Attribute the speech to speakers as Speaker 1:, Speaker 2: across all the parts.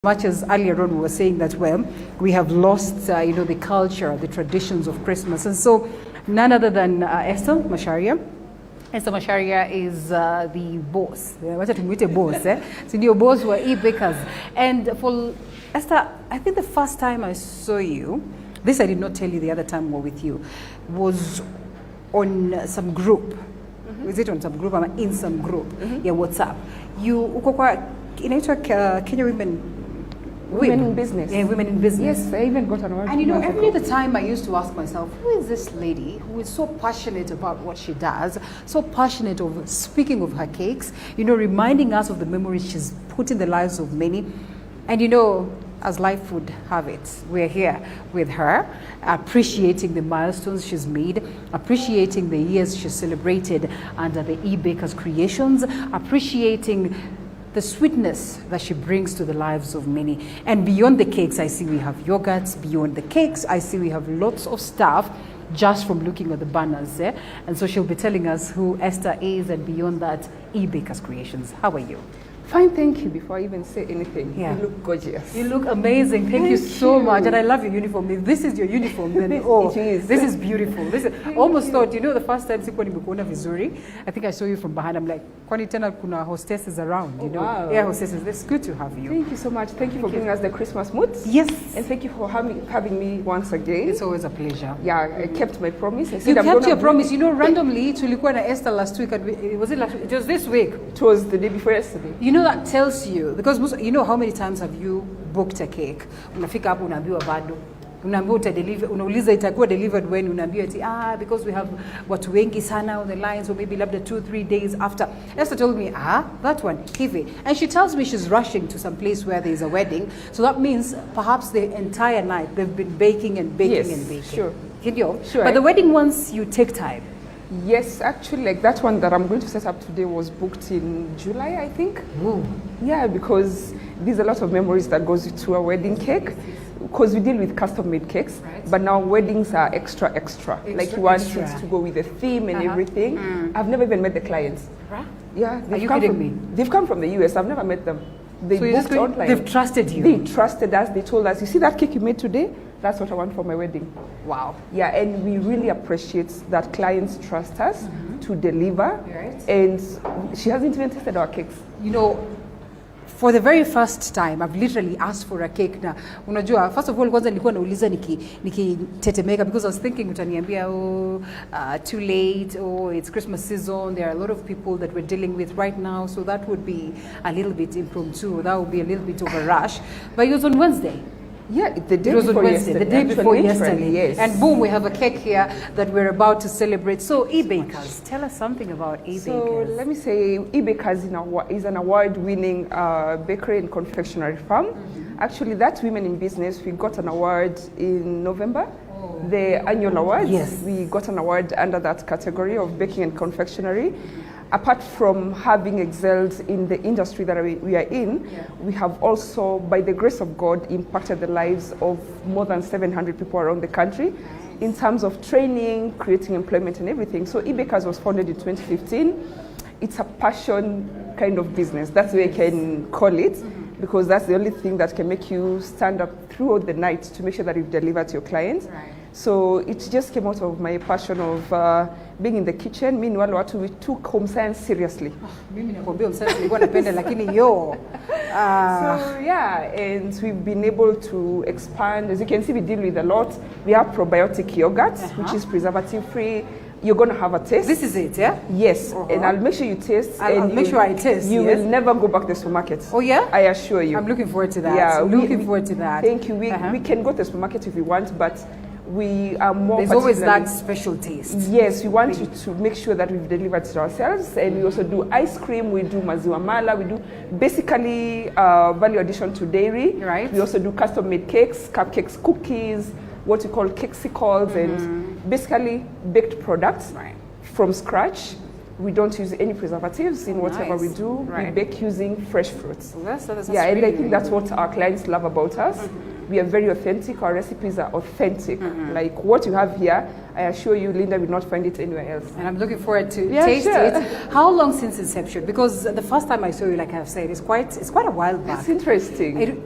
Speaker 1: Much as earlier on we were saying that, well, we have lost, the culture, the traditions of Christmas. And so none other than Esther Macharia. Esther Macharia is the boss. Wacha tumuite boss, So your boss were Ebakers. And for Esther, I think the first time I saw you, this I did not tell you the other time we were with you, was on some group. Was it on some group? I'm in some group. Yeah, WhatsApp. You uko kwa inaitwa Kenya Women in Business. Yeah, Women in Business.
Speaker 2: Yes, I even got an award.
Speaker 1: And every other time I used to ask myself, who is this lady who is so passionate about what she does, so passionate of speaking of her cakes, reminding us of the memories she's put in the lives of many. And as life would have it, we're here with her, appreciating the milestones she's made, appreciating the years she's celebrated under the Ebakers creations, appreciating the sweetness that she brings to the lives of many. And beyond the cakes, I see we have yogurts. Beyond the cakes, I see we have lots of stuff just from looking at the banners. And so she'll be telling us who Esther is, and beyond that, Ebakers Creations. How are you?
Speaker 2: Fine, thank you. Before I even say anything,
Speaker 1: yeah.
Speaker 2: You look gorgeous.
Speaker 1: You look amazing. Thank you so much. And I love your uniform. If this is your uniform, then
Speaker 2: it is.
Speaker 1: This is beautiful. I almost thought, the first time sikuwa nimekuona vizuri, I think I saw you from behind. I'm like, kwani tena kuna hostesses around,
Speaker 2: Wow.
Speaker 1: Yeah, hostesses. It's good to have you.
Speaker 2: Thank you so much. Thank you for bringing us the Christmas mood.
Speaker 1: Yes.
Speaker 2: And thank you for having me once again.
Speaker 1: It's always a pleasure.
Speaker 2: Yeah, I kept my promise. I
Speaker 1: said you kept your promise. Randomly, tulikuwa na Esther last week. Was it last week? It was this week.
Speaker 2: It was the day before yesterday.
Speaker 1: That tells you, because how many times have you booked a cake? Unafika hapo unaambiwa bado. Unaambiwa unauliza itakuwa delivered when, unaambiwa because we have watu wengi sana on the line, so maybe labda 2-3 days after. Esther told me, that one, hivi. And she tells me she's rushing to some place where there's a wedding. So that means perhaps the entire night they've been baking and baking and baking.
Speaker 2: Sure.
Speaker 1: Sure. But the wedding ones, you take time.
Speaker 2: Yes, actually, like that one that I'm going to set up today was booked in July, I think.
Speaker 1: Ooh.
Speaker 2: Yeah, because there's a lot of memories that goes to a wedding cake. Because we deal with custom-made cakes, right. But now weddings are extra. Like you want things to go with the theme and everything. I've never even met the clients.
Speaker 1: Right?
Speaker 2: Yeah,
Speaker 1: are you kidding me?
Speaker 2: They've come from the US. I've never met them. They booked online.
Speaker 1: They've trusted you.
Speaker 2: They trusted us. They told us, you see that cake you made today? That's what I want for my wedding.
Speaker 1: Wow.
Speaker 2: Yeah, and we really appreciate that clients trust us to deliver.
Speaker 1: Right.
Speaker 2: And she hasn't even tested our cakes.
Speaker 1: For the very first time, I've literally asked for a cake. Na unajua, first of all, kwanza nilikuwa nauliza nikitetemeka, because I was thinking utaniambia, too late, it's Christmas season. There are a lot of people that we're dealing with right now, so that would be a little bit impromptu. That would be a little bit of a rush. But it was on Wednesday.
Speaker 2: Yeah, the day before yesterday.
Speaker 1: The day before yesterday.
Speaker 2: Yes.
Speaker 1: And boom, we have a cake here that we're about to celebrate. So Ebakers, tell us something about Ebakers.
Speaker 2: So let me say, Ebakers is an award-winning bakery and confectionery firm. Actually, that's Women in Business. We got an award in November, the annual awards.
Speaker 1: Yes.
Speaker 2: We got an award under that category of baking and confectionery. Apart from having excelled in the industry that we are in, we have also, by the grace of God, impacted the lives of more than 700 people around the country in terms of training, creating employment and everything. So Ebakers was founded in 2015. It's a passion kind of business. That's the way I can call it, because that's the only thing that can make you stand up throughout the night to make sure that you've delivered to your clients.
Speaker 1: Right.
Speaker 2: So it just came out of my passion of being in the kitchen. Meanwhile, we took home science seriously.
Speaker 1: So
Speaker 2: yeah, and we've been able to expand. As you can see, we deal with a lot. We have probiotic yogurts, which is preservative-free. You're going to have a taste.
Speaker 1: This is it, yeah?
Speaker 2: Yes, and I'll make sure you taste.
Speaker 1: I'll make sure I taste.
Speaker 2: You will never go back to the supermarket.
Speaker 1: Oh, yeah?
Speaker 2: I assure you.
Speaker 1: I'm looking forward to that.
Speaker 2: Yeah,
Speaker 1: looking forward to that.
Speaker 2: Thank you. We can go to the supermarket if we want, but we are more.
Speaker 1: There's always that special taste.
Speaker 2: Yes, we want you to make sure that we've delivered to ourselves, and we also do ice cream. We do maziwa mala. We do basically value addition to dairy.
Speaker 1: Right.
Speaker 2: We also do custom-made cakes, cupcakes, cookies, what we call cakesicles, and basically baked products from scratch. We don't use any preservatives in whatever we do.
Speaker 1: Right.
Speaker 2: We bake using fresh fruits.
Speaker 1: Well, that's
Speaker 2: and
Speaker 1: really
Speaker 2: I think that's what our clients love about us. We are very authentic. Our recipes are authentic. Like what you have here, I assure you, Linda, will not find it anywhere else.
Speaker 1: And I'm looking forward to taste it. How long since inception? Because the first time I saw you, like I've said, it's quite a while back.
Speaker 2: That's interesting.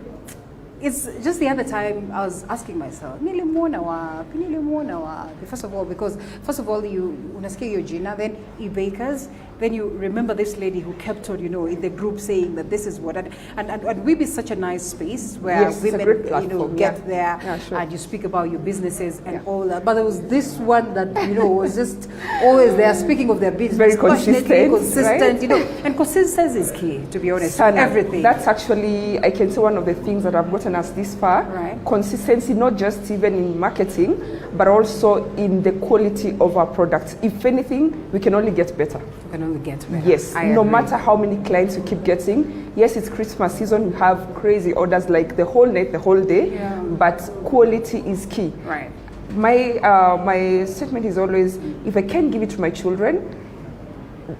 Speaker 1: it's just the other time I was asking myself, nilimwona wapi? First of all, because you unasikia your Gina, then Ebakers, then you remember this lady who kept on, in the group saying that this is what, and we be such a nice space where women, get there,
Speaker 2: sure.
Speaker 1: and you speak about your businesses and all that. But there was this one that, was just always there speaking of their business,
Speaker 2: very consistent,
Speaker 1: right? And consistency is key, to be honest.
Speaker 2: Sana,
Speaker 1: everything.
Speaker 2: That's actually, I can say, one of the things that have gotten us this far.
Speaker 1: Right.
Speaker 2: Consistency, not just even in marketing, but also in the quality of our products. If anything, we can only get better.
Speaker 1: We can only get better.
Speaker 2: Yes,
Speaker 1: I
Speaker 2: no
Speaker 1: agree.
Speaker 2: matter how many clients you keep getting. Yes, it's Christmas season, we have crazy orders like the whole night, the whole day, but quality is key.
Speaker 1: Right.
Speaker 2: My statement is always, if I can't give it to my children,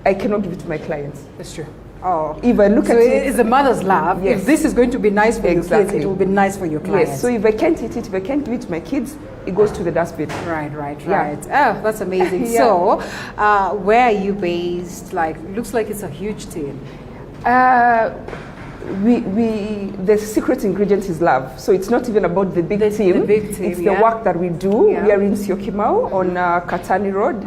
Speaker 2: I cannot give it to my clients.
Speaker 1: That's true. Oh,
Speaker 2: if I look at it,
Speaker 1: it's a mother's love.
Speaker 2: Yes.
Speaker 1: If this is going to be nice for your kids, it will be nice for your clients.
Speaker 2: Yes. So if I can't eat it, if I can't give it to my kids, it goes to the dustbin.
Speaker 1: Right.
Speaker 2: Yeah.
Speaker 1: Oh, that's amazing. So, where are you based? Looks like it's a huge team.
Speaker 2: The secret ingredient is love. So it's not even about the big team.
Speaker 1: The big team.
Speaker 2: It's the work that we do.
Speaker 1: Yeah.
Speaker 2: We are in Syokimau on Katani Road.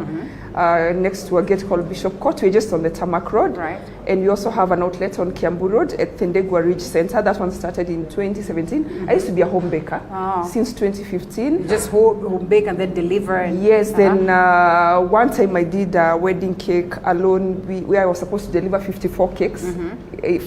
Speaker 2: Next to a gate called Bishop Court. We're just on the Tarmac Road.
Speaker 1: Right.
Speaker 2: And we also have an outlet on Kiambu Road at Thendegwa Ridge Center. That one started in 2017. I used to be a home baker since 2015.
Speaker 1: You just home bake and then deliver.
Speaker 2: Yes, then one time I did a wedding cake alone, where I was supposed to deliver 54 cakes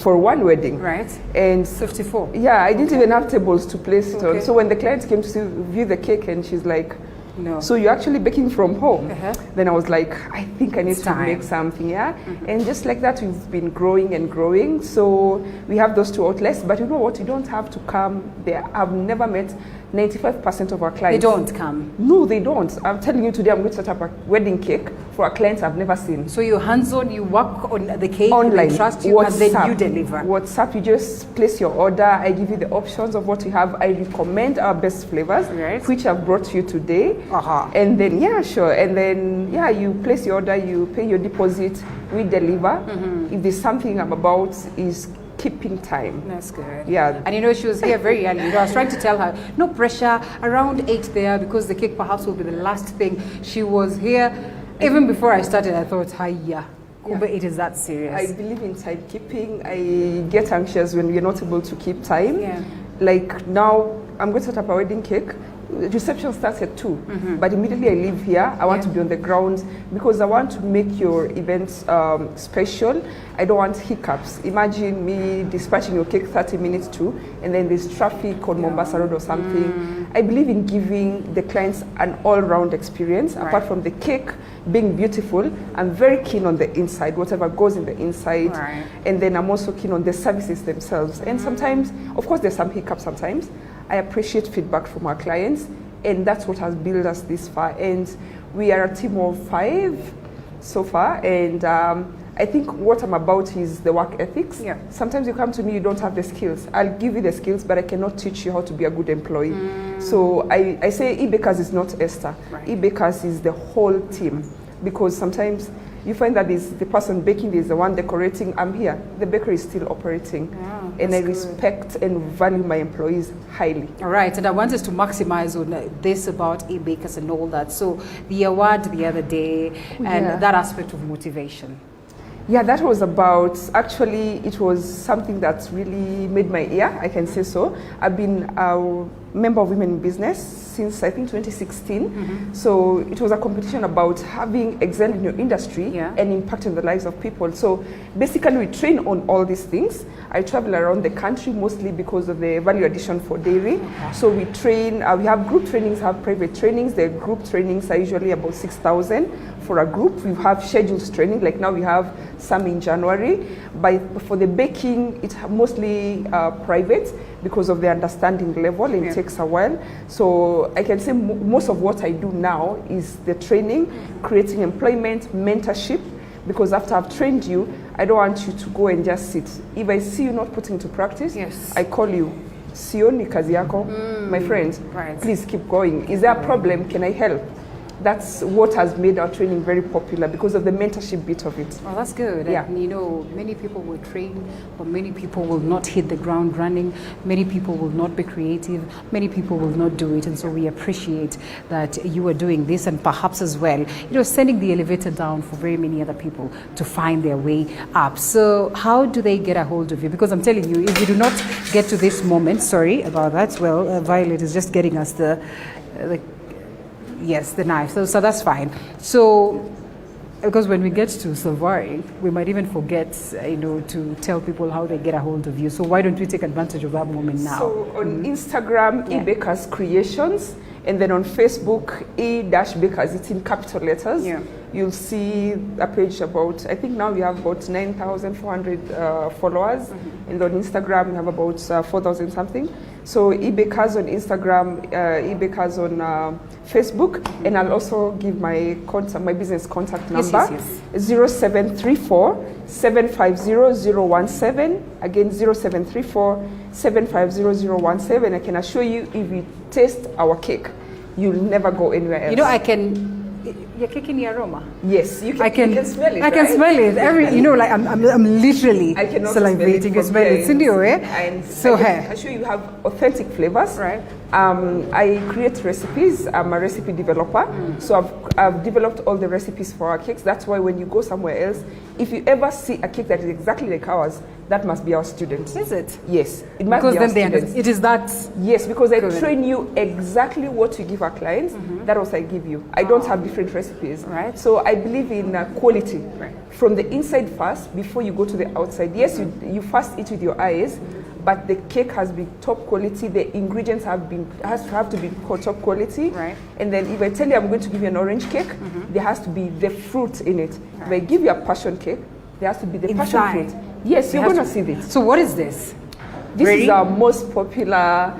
Speaker 2: for one wedding.
Speaker 1: Right.
Speaker 2: And
Speaker 1: 54.
Speaker 2: Yeah, I didn't even have tables to place it on. So when the client came to view the cake and she's like,
Speaker 1: no.
Speaker 2: So you're actually baking from home? Then I was like, I think I need to make something, And just like that, we've been growing and growing. So we have those two outlets, but you know what? You don't have to come there. I've never met 95% of our clients.
Speaker 1: They don't come?
Speaker 2: No, they don't. I'm telling you today, I'm going to set up a wedding cake for a client I've never seen.
Speaker 1: So you're hands-on, you work on the cake,
Speaker 2: online,
Speaker 1: they trust you, and then you deliver.
Speaker 2: WhatsApp, you just place your order. I give you the options of what we have. I recommend our best flavors, which I've brought to you today. And then, and then, you place your order, you pay your deposit, we deliver. If there's something I'm about is keeping time.
Speaker 1: That's good.
Speaker 2: Yeah.
Speaker 1: And she was here very early. I was trying to tell her, no pressure, around 8 there, because the cake perhaps will be the last thing. She was here. Even before I started, I thought, it is that serious.
Speaker 2: I believe in timekeeping. I get anxious when we're not able to keep time.
Speaker 1: Yeah.
Speaker 2: Like now, I'm going to set up a wedding cake. Reception starts at 2, but immediately I leave here. I want to be on the ground because I want to make your events special. I don't want hiccups. Imagine me dispatching your cake 30 minutes to, and then there's traffic on Mombasa Road or something. I believe in giving the clients an all-round experience. Apart from the cake being beautiful, I'm very keen on the inside, whatever goes in the inside. And then I'm also keen on the services themselves. And sometimes, of course, there's some hiccups sometimes. I appreciate feedback from our clients, and that's what has built us this far. And we are a team of 5 so far, and I think what I'm about is the work ethics. Sometimes you come to me, you don't have the skills. I'll give you the skills, but I cannot teach you how to be a good employee. So I say Ebakers is not Esther. Ebakers is the whole team, because sometimes you find that the person baking is the one decorating. I'm here. The bakery is still operating. And I respect and value my employees highly.
Speaker 1: All right. And I want us to maximize on this about Ebakers and all that. So the award the other day and that aspect of motivation.
Speaker 2: Yeah, that was about, actually, it was something that really made my year, I can say so. I've been a member of Women in Business since, I think, 2016. So it was a competition about having excelled in your industry and impacting the lives of people. So basically, we train on all these things. I travel around the country mostly because of the value addition for dairy. So we train, we have group trainings, have private trainings. The group trainings are usually about 6,000 for a group. We have scheduled training, like now we have some in January. For the baking, it's mostly private because of the understanding level. It takes a while. So I can say most of what I do now is the training, creating employment, mentorship, because after I've trained you, I don't want you to go and just sit. If I see you not putting into practice, I call you. Sioni kazi yako, my friend, please keep going. Is there a problem? Can I help? That's what has made our training very popular, because of the mentorship bit of it.
Speaker 1: Oh, that's good.
Speaker 2: Yeah.
Speaker 1: And, you know, many people will train, but many people will not hit the ground running. Many people will not be creative. Many people will not do it. And so we appreciate that you are doing this, and perhaps as well, you know, sending the elevator down for very many other people to find their way up. So how do they get a hold of you? Because I'm telling you, if you do not get to this moment, sorry about that. Well, Violet is just getting us the knife. So that's fine. So, because when we get to Savari, we might even forget, you know, to tell people how they get a hold of you. So why don't we take advantage of that moment now?
Speaker 2: So on Instagram, Ebakers Creations, and then on Facebook, E-Bakers, it's in capital letters.
Speaker 1: Yeah.
Speaker 2: You'll see a page about, I think now we have about 9,400 followers, and on Instagram we have about 4,000 something. So Ebakers on Instagram, Ebakers on Facebook, and I'll also give my business contact number, 0734 750 017. Again, 0734 750 017. I can assure you, if you taste our cake, you'll never go anywhere else.
Speaker 1: You know, you're kicking the aroma.
Speaker 2: Yes, you can smell it.
Speaker 1: I can smell it. You know, like I'm literally
Speaker 2: I cannot
Speaker 1: salivating. You smell it. Cindy,
Speaker 2: and
Speaker 1: so
Speaker 2: I can assure you have authentic flavors.
Speaker 1: Right.
Speaker 2: I create recipes. I'm a recipe developer. So I've developed all the recipes for our cakes. That's why when you go somewhere else, if you ever see a cake that is exactly like ours, that must be our student.
Speaker 1: Is it?
Speaker 2: Yes, it must
Speaker 1: because
Speaker 2: be our
Speaker 1: then
Speaker 2: student.
Speaker 1: It is that.
Speaker 2: Yes, because I train you exactly what to give our clients. That also I give you. I don't have different recipes.
Speaker 1: Right.
Speaker 2: So I believe in quality from the inside first before you go to the outside. Yes, you first eat with your eyes, but the cake has been top quality. The ingredients have to be top quality.
Speaker 1: Right.
Speaker 2: And then if I tell you I'm going to give you an orange cake, there has to be the fruit in it. Right. If I give you a passion cake, there has to be the passion fruit. Yes, you're going to see this.
Speaker 1: So what is this?
Speaker 2: This is our most popular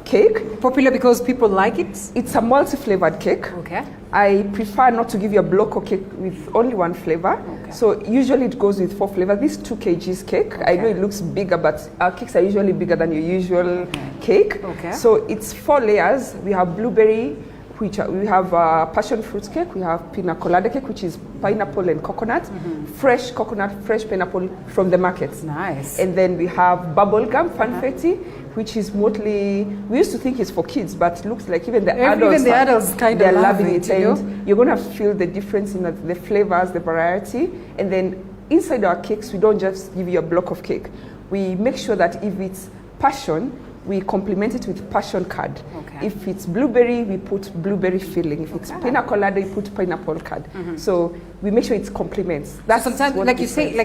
Speaker 2: cake.
Speaker 1: Popular because people like it?
Speaker 2: It's a multi-flavored cake.
Speaker 1: Okay.
Speaker 2: I prefer not to give you a block of cake with only one flavor. Okay. So usually it goes with 4 flavors. This 2 kgs cake. Okay. I know it looks bigger, but our cakes are usually bigger than your usual cake. Okay. So it's 4 layers. We have blueberry, we have passion fruit cake. We have pina colada cake, which is pineapple and coconut. Fresh coconut, fresh pineapple from the market.
Speaker 1: Nice.
Speaker 2: And then we have bubblegum fanfetti, which is mostly, we used to think it's for kids, but looks like even the adults
Speaker 1: kind of
Speaker 2: loving it.
Speaker 1: You know?
Speaker 2: And you're going to feel the difference in the flavors, the variety. And then inside our cakes, we don't just give you a block of cake. We make sure that if it's passion, we complement it with passion card. Okay. If it's blueberry, we put blueberry filling. If it's pina colada, we put pineapple card. So we make sure it complements.
Speaker 1: That's so sometimes, like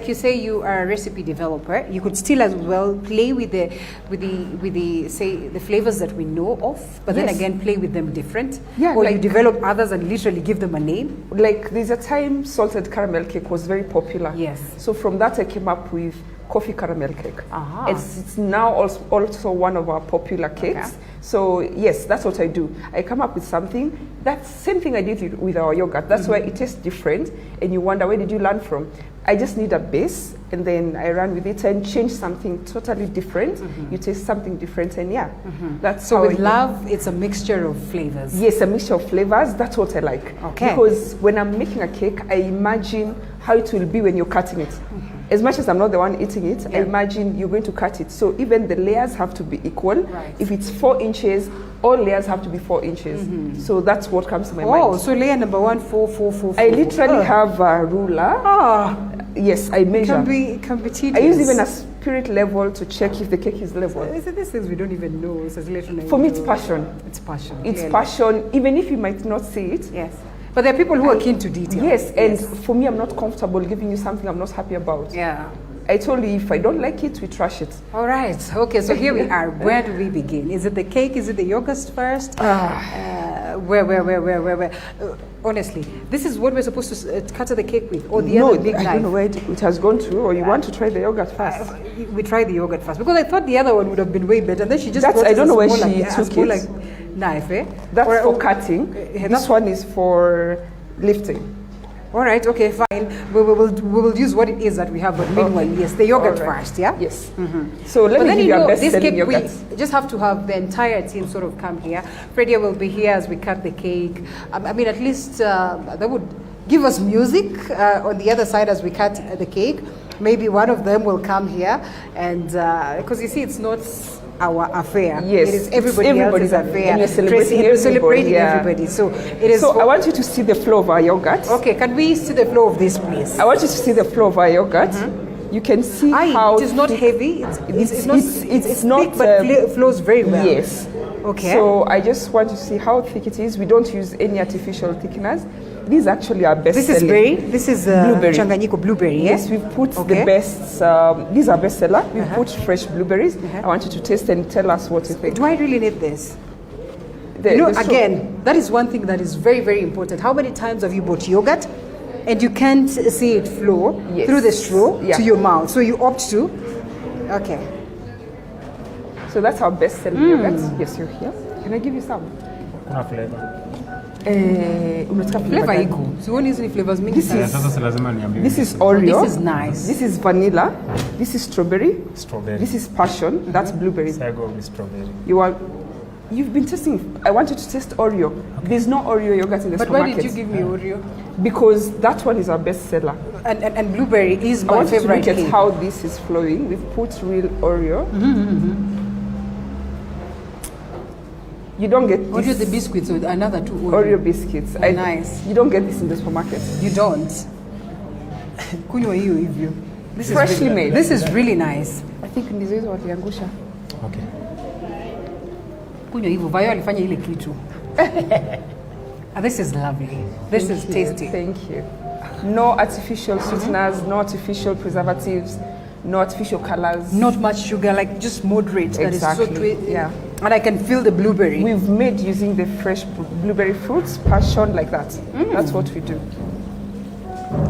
Speaker 1: you say, you are a recipe developer. You could still as well play with the say the flavors that we know of, but then again play with them different. Yeah, or like, you develop others and literally give them a name.
Speaker 2: Like there's a time salted caramel cake was very popular.
Speaker 1: Yes.
Speaker 2: So from that I came up with coffee caramel cake. It's now also one of our popular cakes. Okay. So yes, that's what I do. I come up with something. That's same thing I did with our yogurt. That's why it tastes different, and you wonder, where did you learn from? I just need a base, and then I run with it and change something totally different. You taste something different, and that's
Speaker 1: so. With love, it's a mixture of flavors.
Speaker 2: Yes, a mixture of flavors. That's what I like. Okay. Because when I'm making a cake, I imagine how it will be when you're cutting it. As much as I'm not the one eating it, I imagine you're going to cut it. So even the layers have to be equal. Right. If it's 4 inches, all layers have to be 4 inches. So that's what comes to my mind.
Speaker 1: Oh, so layer number 1, 4, 4, 4, 4.
Speaker 2: I literally have a ruler. Yes, I measure.
Speaker 1: It can be tedious.
Speaker 2: I use even a spirit level to check if the cake is level.
Speaker 1: So these things we don't even know.
Speaker 2: For me, it's passion.
Speaker 1: It's passion.
Speaker 2: It's passion, even if you might not see it.
Speaker 1: Yes. But there are people who are keen to detail.
Speaker 2: Yes, and for me, I'm not comfortable giving you something I'm not happy about.
Speaker 1: Yeah.
Speaker 2: I told you, if I don't like it, we trash it.
Speaker 1: All right. Okay, so here we are. Where do we begin? Is it the cake? Is it the yogurt first? Where? Honestly, this is what we're supposed to cut the cake with, or the other big knife.
Speaker 2: I don't know where it has gone to, or you want to try the yogurt first?
Speaker 1: We try the yogurt first, because I thought the other one would have been way better. And then she just
Speaker 2: I don't know where she took it.
Speaker 1: Knife, eh?
Speaker 2: That's for cutting. This one is for lifting.
Speaker 1: All right, okay, fine. We will use what it is that we have, but meanwhile, yes, the yogurt first, yeah?
Speaker 2: Yes. So let me give you a best-selling yogurt.
Speaker 1: We just have to have the entire team sort of come here. Fredia will be here as we cut the cake. I mean, at least they would give us music on the other side as we cut the cake. Maybe one of them will come here, and because you see, it's not our affair.
Speaker 2: Yes,
Speaker 1: it is everybody's affair.
Speaker 2: And you're celebrating
Speaker 1: everybody. So it is.
Speaker 2: So I want you to see the flow of our yogurt.
Speaker 1: Okay, can we see the flow of this, please?
Speaker 2: I want you to see the flow of our yogurt. You can see how
Speaker 1: it is not heavy. It's not
Speaker 2: thick,
Speaker 1: but flows very well.
Speaker 2: Yes.
Speaker 1: Okay.
Speaker 2: So I just want you to see how thick it is. We don't use any artificial thickeners. These actually are best.
Speaker 1: This is
Speaker 2: blueberry.
Speaker 1: Changanyiko blueberry.
Speaker 2: Yes, we've put the best. These are bestseller. We've put fresh blueberries. I want you to taste and tell us what you think.
Speaker 1: Do I really need this? Again, that is one thing that is very, very important. How many times have you bought yogurt and you can't see it flow through the straw to your mouth? So you opt to. Okay.
Speaker 2: So that's our best-selling yogurt. Yes, you're here. Can I give you some?
Speaker 3: Kuna flavor.
Speaker 1: Flavor iko. Sioni hizi flavors mingi.
Speaker 2: This is Oreo.
Speaker 1: This is nice.
Speaker 2: This is vanilla. This is strawberry.
Speaker 3: Strawberry.
Speaker 2: This is passion. That's blueberry.
Speaker 3: So I go with strawberry.
Speaker 2: You've been testing. I want you to taste Oreo. Okay. There's no Oreo yogurt in the supermarket.
Speaker 1: But why did you give me Oreo?
Speaker 2: Because that one is our best seller.
Speaker 1: And blueberry is my favorite.
Speaker 2: I want you to look at how this is flowing. We've put real Oreo. You don't get this.
Speaker 1: Oreo the biscuits with another two
Speaker 2: Oreo biscuits.
Speaker 1: Nice.
Speaker 2: You don't get this in the supermarket.
Speaker 1: You don't. Kunywa hiyo hivyo. This is
Speaker 2: freshly made.
Speaker 1: This is really nice.
Speaker 2: I think ndizo hizo waliangusha.
Speaker 3: Okay.
Speaker 1: Kunywa hivyo. Vayo alifanya ile kitu. This is lovely. This is tasty.
Speaker 2: Thank you. No artificial sweeteners, no artificial preservatives, no artificial colors.
Speaker 1: Not much sugar, like just moderate.
Speaker 2: Exactly.
Speaker 1: That is so and I can feel the blueberry.
Speaker 2: We've made using the fresh blueberry fruits, passion, like that. That's what we do.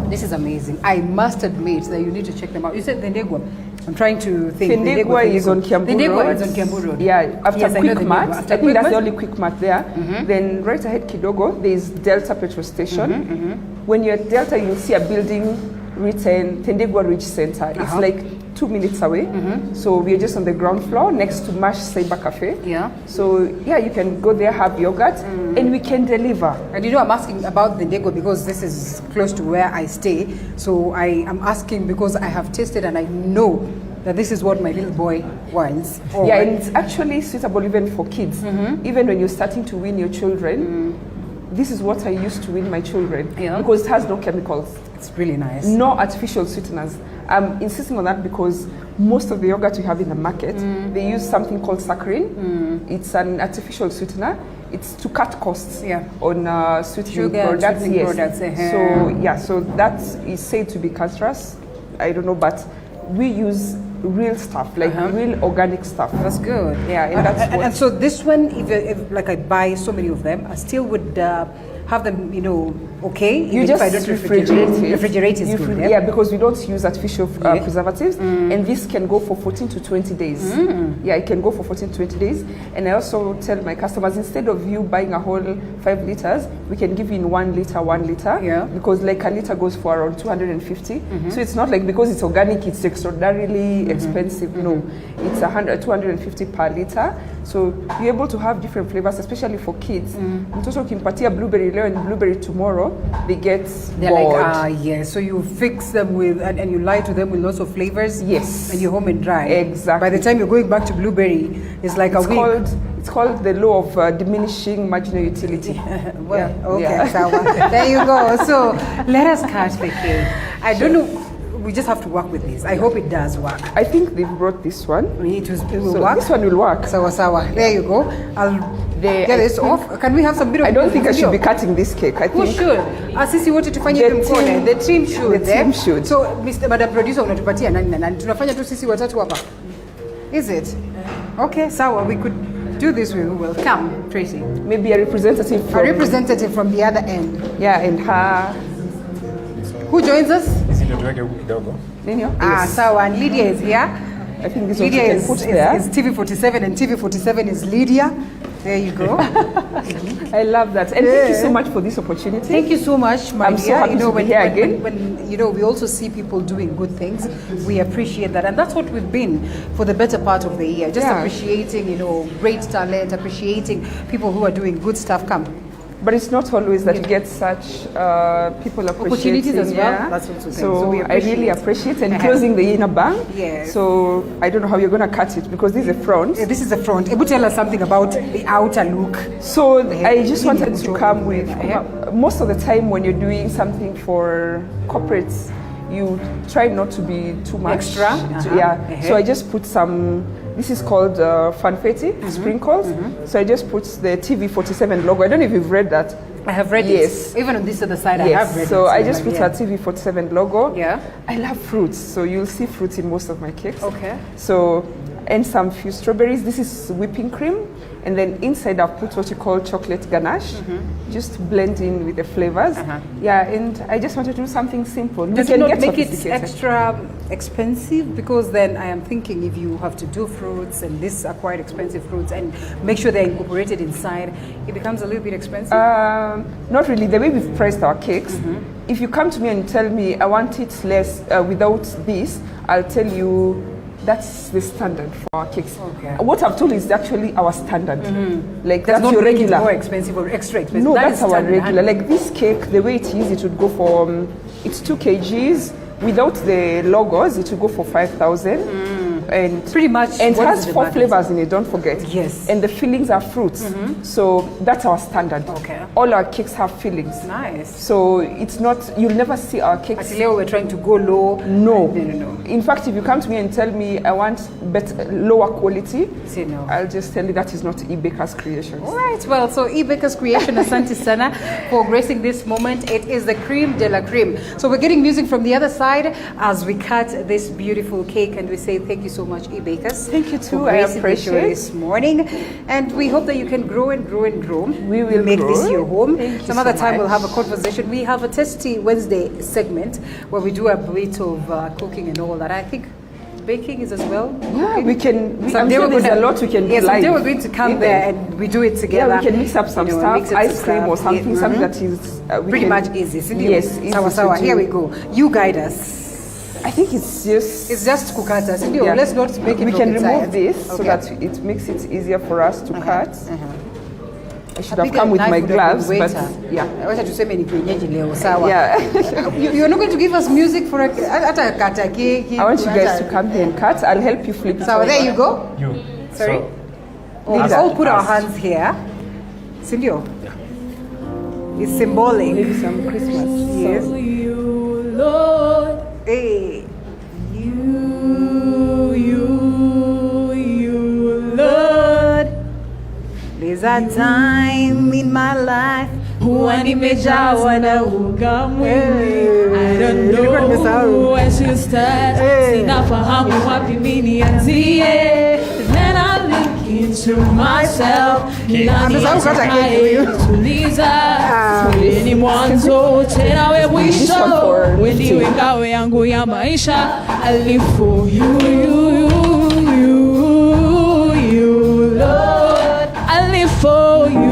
Speaker 1: This is amazing. I must admit that you need to check them out. You said Thendegwa. I'm trying to think.
Speaker 2: Thendegwa is on Kiambu Road.
Speaker 1: Thendegwa is on Kiambu Road.
Speaker 2: Yeah, after Quick Mart. I think that's the only Quick Mart there. Then right ahead Kidogo, there is Delta petrol station. When you're at Delta, you'll see a building written Thendegwa Ridge Center. It's like 2 minutes away. So we're just on the ground floor next to Mash Cyber Cafe.
Speaker 1: Yeah.
Speaker 2: So yeah, you can go there, have yogurt, and we can deliver.
Speaker 1: And I'm asking about the Thendegwa because this is close to where I stay. So I am asking because I have tasted and I know that this is what my little boy wants.
Speaker 2: Yeah, and it's actually suitable even for kids. Even when you're starting to wean your children, this is what I used to wean my children because it has no chemicals.
Speaker 1: It's really nice.
Speaker 2: No artificial sweeteners. I'm insisting on that because most of the yogurt we have in the market, they use something called saccharin. It's an artificial sweetener. It's to cut costs on sweetening products. So that is said to be cancerous. I don't know, but we use real stuff, like real organic stuff.
Speaker 1: That's good.
Speaker 2: Yeah, and
Speaker 1: so this one, if like I buy so many of them, I still would have them, okay.
Speaker 2: You just
Speaker 1: if I don't refrigerate is good.
Speaker 2: Yeah, because we don't use artificial preservatives, and this can go for 14 to 20 days. Yeah, it can go for 14 to 20 days. And I also tell my customers, instead of you buying a whole 5 liters, we can give you in 1 liter. Yeah. Because like a liter goes for around 250. So it's not like because it's organic, it's extraordinarily expensive. No, it's 250 per liter. So you're able to have different flavors, especially for kids. Mtoto ukimpatia blueberry leo and blueberry tomorrow, they get bored.
Speaker 1: Like, so you fix them with, and you lie to them with lots of flavors.
Speaker 2: Yes.
Speaker 1: And you're home and dry.
Speaker 2: Exactly.
Speaker 1: By the time you're going back to blueberry, it's like a week.
Speaker 2: It's called the law of diminishing marginal utility.
Speaker 1: So there you go. So let us cut the cake. I don't know. We just have to work with this. I hope it does work.
Speaker 2: I think they've brought this one.
Speaker 1: It will work.
Speaker 2: This one will work.
Speaker 1: Sawa. There you go. I'll get this off. Can we have some bit of?
Speaker 2: I don't think I should be cutting this cake. I think.
Speaker 1: Who should? Sisi wote tufanye mkono. The team should.
Speaker 2: The team should.
Speaker 1: So, Madam Producer, unatupatia nani? Tunafanya tu sisi watatu hapa. Is it? Okay, sawa. We could do this with who will come, Tracy.
Speaker 2: Maybe a representative
Speaker 1: from the other end.
Speaker 2: Yeah, and her.
Speaker 1: Who joins us?
Speaker 2: Yes.
Speaker 1: Sawa, and Lydia is here.
Speaker 2: I think this
Speaker 1: Lydia
Speaker 2: one you can put there.
Speaker 1: is TV47, and TV47 is Lydia. There you go.
Speaker 2: I love that. And thank you so much for this opportunity.
Speaker 1: Thank you so much, my
Speaker 2: I'm
Speaker 1: dear.
Speaker 2: so happy to be here again.
Speaker 1: When we also see people doing good things, we appreciate that. And that's what we've been for the better part of the year. Just appreciating, great talent, appreciating people who are doing good stuff.
Speaker 2: But it's not always that you get such people
Speaker 1: opportunities as well.
Speaker 2: Yeah.
Speaker 1: That's also
Speaker 2: so I really appreciate and closing the inner bang.
Speaker 1: Yes.
Speaker 2: So I don't know how you're going to cut it because this is the front.
Speaker 1: This is the front. Ebu, tell us something about the outer look.
Speaker 2: So I just wanted to come with most of the time when you're doing something for corporates, you try not to be too much
Speaker 1: extra.
Speaker 2: So I just put some. This is called fanfetti sprinkles. So I just put the TV47 logo. I don't know if you've read that.
Speaker 1: I have read it. Even on this other side, I have read it.
Speaker 2: So I just put a TV47 logo.
Speaker 1: Yeah.
Speaker 2: I love fruits, so you'll see fruits in most of my cakes.
Speaker 1: Okay.
Speaker 2: So, and some few strawberries. This is whipping cream. And then inside I've put what you call chocolate ganache. Just blend in with the flavors. Yeah, and I just wanted to do something simple.
Speaker 1: Does it not make it extra expensive? Because then I am thinking if you have to do fruits, and these are quite expensive fruits, and make sure they're incorporated inside, it becomes a little bit expensive?
Speaker 2: Not really. The way we've priced our cakes, if you come to me and tell me I want it less without this, I'll tell you that's the standard for our cakes.
Speaker 1: Okay.
Speaker 2: What I've told you is actually our standard. Like
Speaker 1: that's
Speaker 2: not
Speaker 1: your
Speaker 2: regular.
Speaker 1: More expensive or extra expensive.
Speaker 2: No,
Speaker 1: that
Speaker 2: that's our regular. Like this cake, the way it is, it would go for it's 2 kgs. Without the logos, it would go for 5,000. And
Speaker 1: pretty much,
Speaker 2: and it has 4 flavors in it. Don't forget.
Speaker 1: Yes.
Speaker 2: And the fillings are fruits. So that's our standard.
Speaker 1: Okay.
Speaker 2: All our cakes have fillings.
Speaker 1: Nice.
Speaker 2: So it's not. You'll never see our cakes.
Speaker 1: Actually, we're trying to go low.
Speaker 2: No.
Speaker 1: No.
Speaker 2: In fact, if you come to me and tell me I want lower quality,
Speaker 1: say no.
Speaker 2: I'll just tell you that is not Ebakers creations.
Speaker 1: All right. Well, so Ebakers creation, Asante Sana for gracing this moment. It is the creme de la creme. So we're getting music from the other side as we cut this beautiful cake, and we say thank you so much, Ebakers.
Speaker 2: Thank you too.
Speaker 1: For
Speaker 2: I
Speaker 1: gracing the show
Speaker 2: appreciate
Speaker 1: this morning, and we hope that you can grow and grow and grow.
Speaker 2: We will
Speaker 1: make
Speaker 2: grow.
Speaker 1: this your home.
Speaker 2: Some
Speaker 1: other time we'll have a conversation. We have a Testy Wednesday segment where we do a bit of cooking and all that. I think baking is as well.
Speaker 2: Yeah, we can.
Speaker 1: Someday
Speaker 2: there's a lot we can do.
Speaker 1: Yeah, someday we're going to come there and we do it together.
Speaker 2: Yeah, we can mix up some stuff, ice cream or something, something that is
Speaker 1: pretty much easy.
Speaker 2: Yes,
Speaker 1: sawa. Here we go. You guide us.
Speaker 2: I think it's just
Speaker 1: kukata. Yeah. Let's not make it.
Speaker 2: We can remove this so that it makes it easier for us to cut. I should have come with my gloves, but yeah.
Speaker 1: You're not going to give us music for a kata cake.
Speaker 2: I want you guys to come here and cut. I'll help you flip it.
Speaker 1: So there you go. Sorry. Let's all put our hands here. Cindy. It's symbolic.
Speaker 2: Maybe some Christmas.
Speaker 1: Yes.
Speaker 4: So you, Lord.
Speaker 1: Hey.
Speaker 4: You, Lord.
Speaker 1: There's a time in my life
Speaker 4: when nimejawa na ukamwe. I don't know where to start. Sinafahamu wapi mimi nianzie. Then I look into myself. Nani atakayetuliza? Ni mwanzo tena we mwisho. Wewe ngao yangu ya maisha. I live for you, Lord. I live for you.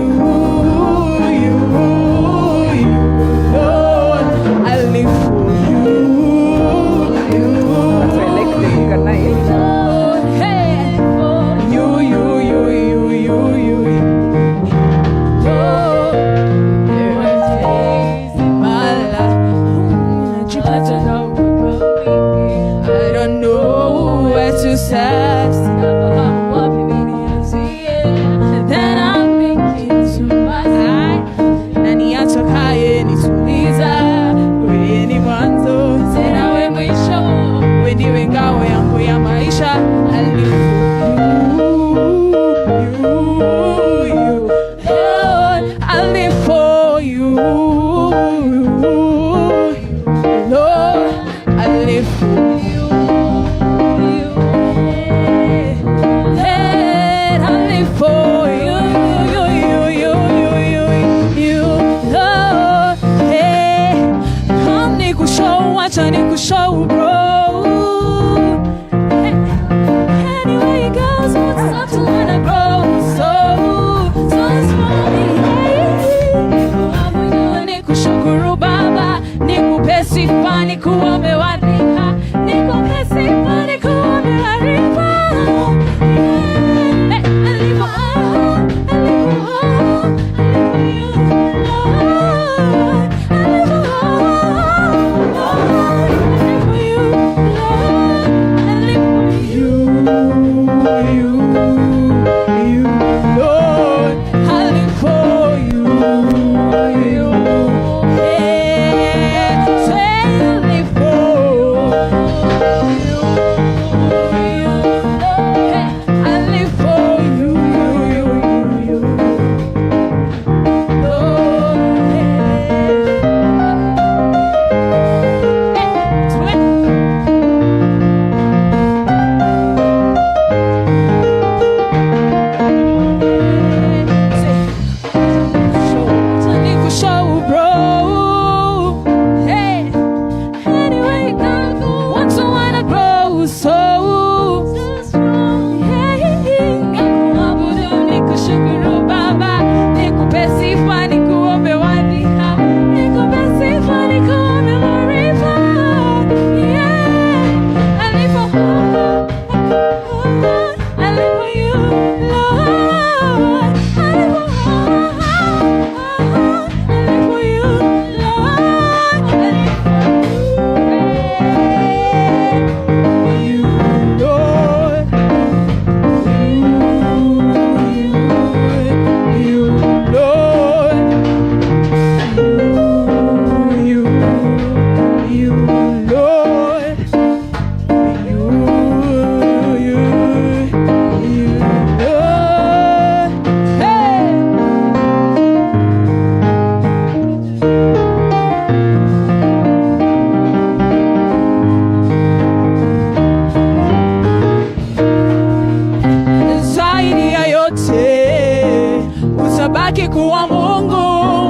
Speaker 4: utabaki kuwa Mungu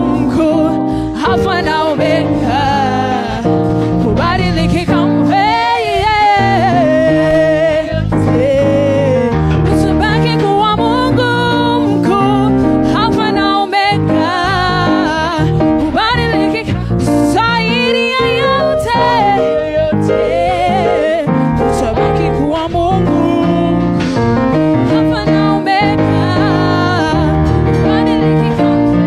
Speaker 4: mkuu, Alfa na Omega, hubadiliki kamwe. Utabaki kuwa Mungu mkuu, Alfa na Omega, hubadiliki zaidi ya yote. Utabaki kuwa Mungu Alfa na Omega, hubadiliki kamwe.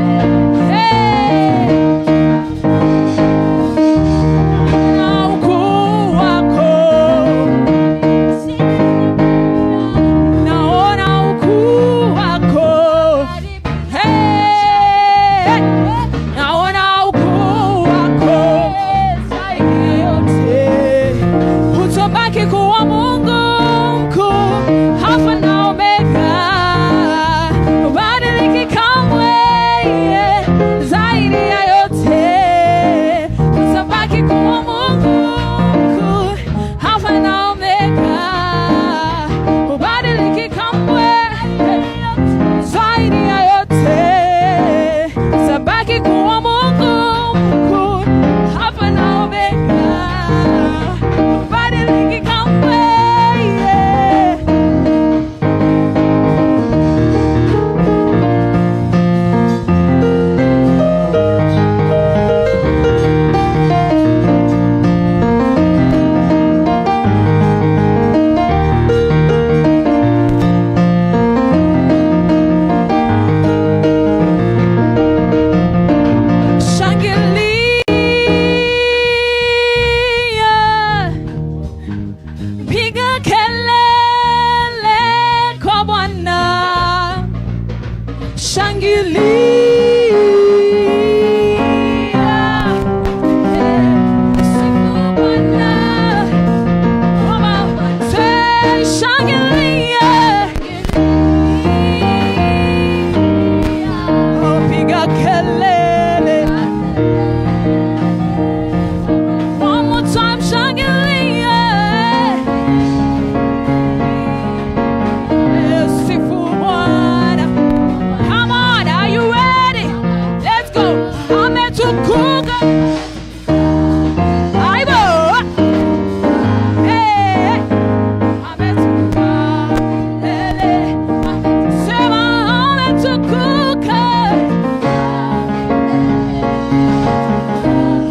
Speaker 4: Na ukuu wako, naona ukuu wako. Naona ukuu wako zaidi ya yote. Utabaki kuwa Mungu mkuu, Alfa na Omega, hubadiliki kamwe, zaidi ya yote. Utabaki kuwa Mungu mkuu, Alfa na Omega, hubadiliki kamwe, zaidi ya yote. Utabaki kuwa Mungu mkuu, Alfa na Omega, hubadiliki kamwe. Shangilia, piga kelele kwa Bwana. Shangilia, sifu Bwana. Say, shangilia, oh, piga kelele. One more time, shangilia. Sifu Bwana. Come on, are you ready? Let's go. Ametukuka. Aibo. Hey. Ametukuka. Lele. Sema ametukuka.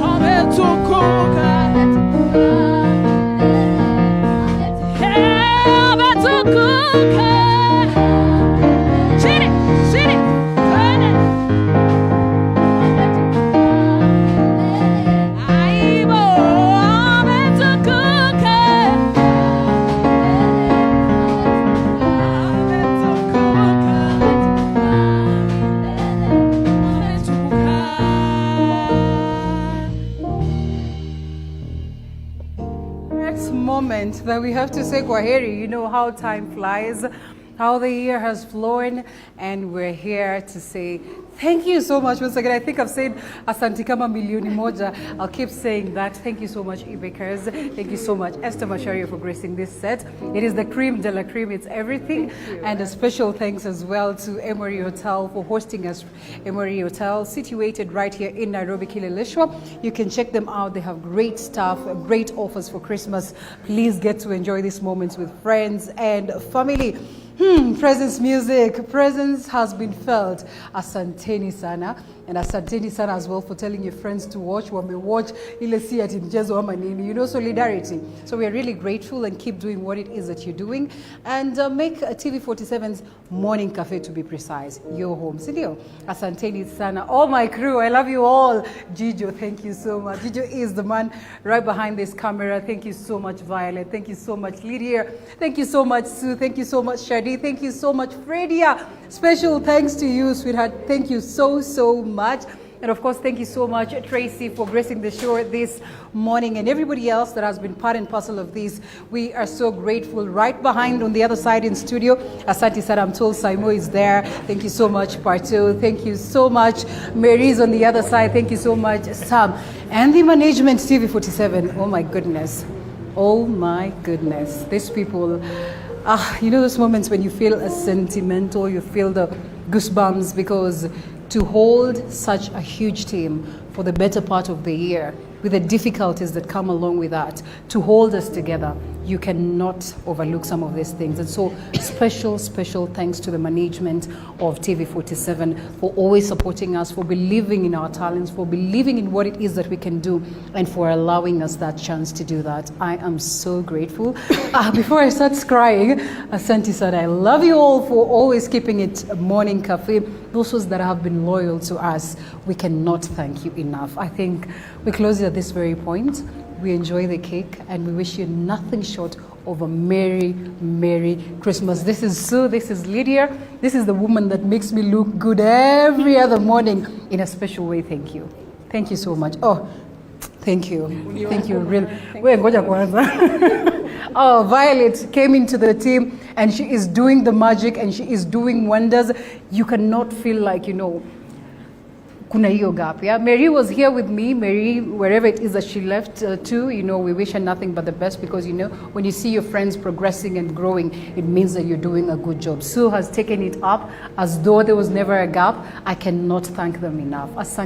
Speaker 4: Ametukuka. Hey, ametukuka. Sing it, sing it, turn it. Aibo, ametukuka.
Speaker 1: Next moment that we have to say kwaheri. You know how time flies, how the year has flown, and we're here to say thank you so much once again. I think I've said asante kama milioni moja. I'll keep saying that. Thank you so much, Ebakers. Thank you so much, Esther Mashario, for gracing this set. It is the cream de la cream. It's everything. And a special thanks as well to Emory Hotel for hosting us. Emory Hotel, situated right here in Nairobi, Kileleshwa. You can check them out. They have great stuff, great offers for Christmas. Please get to enjoy these moments with friends and family. Presence music. Presence has been felt. Asanteni sana. And asanteni sana as well for telling your friends to watch. Wame watch ile si ati mchezo ama nini. You know, solidarity. So we are really grateful and keep doing what it is that you're doing. And make TV47's morning cafe, to be precise, your home. Sindio? Asanteni sana. All my crew, I love you all. Gijo, thank you so much. Gijo is the man right behind this camera. Thank you so much, Violet. Thank you so much, Lydia. Thank you so much, Sue. Thank you so much, Shadi. Thank you so much, Fredia. Special thanks to you, sweetheart. Thank you so much. And of course, thank you so much, Tracy, for gracing the show this morning, and everybody else that has been part and parcel of this. We are so grateful. Right behind on the other side in studio, Asante Sada, I'm told Saimo is there. Thank you so much, Parto. Thank you so much. Mary's on the other side. Thank you so much, Sam. And the management, TV47. Oh my goodness. Oh my goodness. These people, you know those moments when you feel sentimental, you feel the goosebumps, because to hold such a huge team for the better part of the year, with the difficulties that come along with that, to hold us together. You cannot overlook some of these things. And so special thanks to the management of TV47 for always supporting us, for believing in our talents, for believing in what it is that we can do, and for allowing us that chance to do that. I am so grateful. Before I start crying, Asante said, I love you all for always keeping it a morning cafe. Those that have been loyal to us, we cannot thank you enough. I think we close it at this very point. We enjoy the cake and we wish you nothing short of a Merry, Merry Christmas. This is Sue, this is Lydia. This is the woman that makes me look good every other morning in a special way. Thank you. Thank you so much. Oh, thank you. Thank you. Really. Oh, Violet came into the team and she is doing the magic and she is doing wonders. You cannot feel like, kuna hiyo gap. Yeah, Mary was here with me. Mary, wherever it is that she left to, we wish her nothing but the best, because when you see your friends progressing and growing, it means that you're doing a good job. Sue has taken it up as though there was never a gap. I cannot thank them enough.